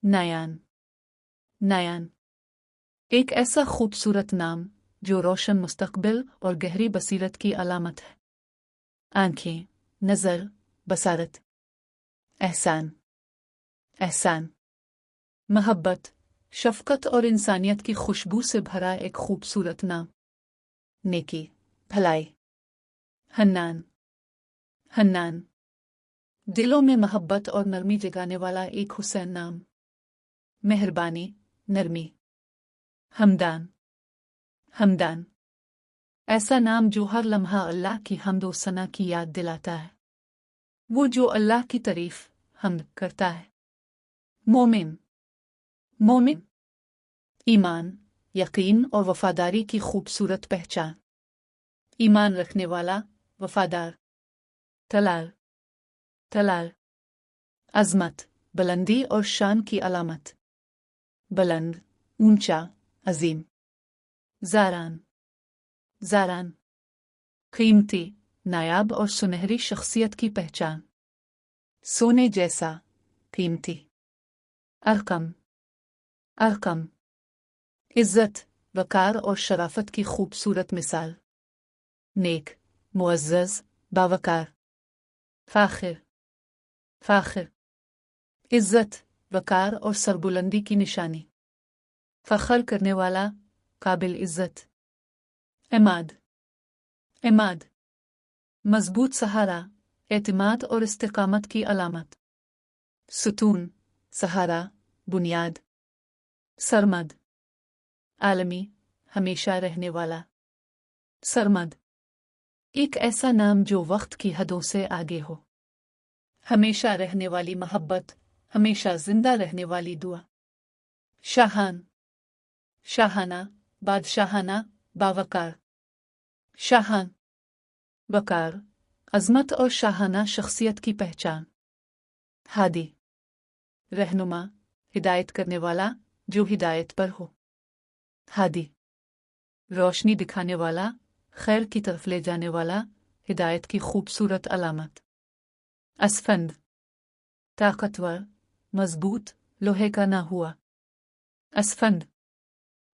नयान। नयान एक ऐसा खूबसूरत नाम जो रोशन मुस्तकबिल और गहरी बसीरत की अलामत है। आंखें, नज़र, बसारत। एहसान। एहसान मोहब्बत, शफकत और इंसानियत की खुशबू से भरा एक खूबसूरत नाम। नेकी, भलाई। हन्नान। हन्नान दिलों में मोहब्बत और नरमी जगाने वाला एक हुसैन नाम। मेहरबानी, नरमी। हमदान। हमदान ऐसा नाम जो हर लम्हा अल्लाह की हम्द सना की याद दिलाता है। वो जो अल्लाह की तारीफ हम्द करता है। मोमिन। मोमिन ईमान, यकीन और वफादारी की खूबसूरत पहचान। ईमान रखने वाला, वफादार। तलाल। तलाल अजमत, बुलंदी और शान की अलामत। बुलंद, ऊंचा, अजीम। ज़ारान। ज़ारान कीमती, नायाब और सुनहरी शख्सियत की पहचान। सोने जैसा, कीमती। अरकम। अरकम इज्जत, वकार और शराफत की खूबसूरत मिसाल। नेक, मुअज़्ज़ज़, बावकार। फ़ाखिर। फ़ाखिर इज्जत, वकार और सरबुलंदी की निशानी। फ़ख्र करने वाला, काबिल इज्जत। इमाद। इमाद मजबूत सहारा, एतमाद और इस्तिकामत की अलामत। सुतून, सहारा, बुनियाद। सरमद आलमी, हमेशा रहने वाला। सरमद एक ऐसा नाम जो वक्त की हदों से आगे हो। हमेशा रहने वाली मोहब्बत, हमेशा जिंदा रहने वाली दुआ। शाहान। शाहाना, बादशाहाना, बावकार। शाहान वकार, अजमत और शाहाना शख्सियत की पहचान। हादी रहनुमा, हिदायत करने वाला, जो हिदायत पर हो। हादी रोशनी दिखाने वाला, खैर की तरफ ले जाने वाला, हिदायत की खूबसूरत अलामत। असफंद ताकतवर, मजबूत, लोहे का ना हुआ। असफंद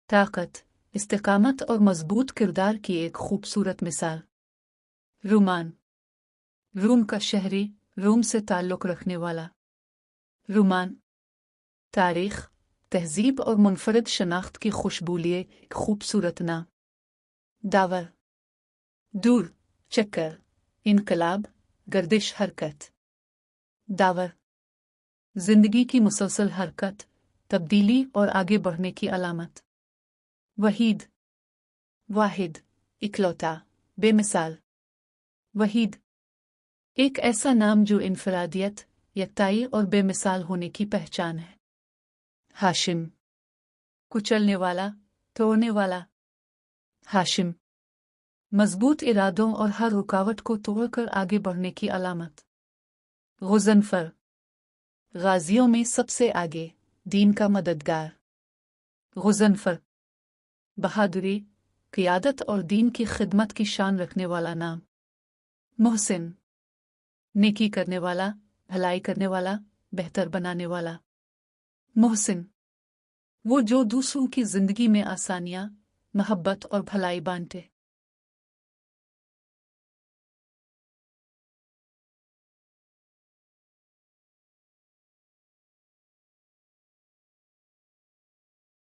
ताकत, इस्तिकामत और मजबूत किरदार की एक खूबसूरत मिसाल। रूमान रूम का शहरी, रूम से ताल्लुक़ रखने वाला। रूमान तारीख़, तहज़ीब और मुनफरद शनाख्त की खुशबू लिए एक खूबसूरत नाम। दावर दूर, चक्कर, इनकलाब, गर्दिश, हरकत। दावर जिंदगी की मुसलसल हरकत, तब्दीली और आगे बढ़ने की अलामत। वहीद वाहिद, इकलौता, बेमिसाल। वहीद एक ऐसा नाम जो इनफरादियत, यकताई और बेमिसाल होने की पहचान है। हाशिम कुचलने वाला, तोड़ने वाला। हाशिम मजबूत इरादों और हर रुकावट को तोड़कर आगे बढ़ने की अलामत। गुज़नफर गाजियों में सबसे आगे, दीन का मददगार। गुज़नफर बहादुरी, क़ियादत और दीन की खिदमत की शान रखने वाला नाम। मोहसिन नेकी करने वाला, भलाई करने वाला, बेहतर बनाने वाला। मोहसिन वो जो दूसरों की जिंदगी में आसानियां, मोहब्बत और भलाई बांटे।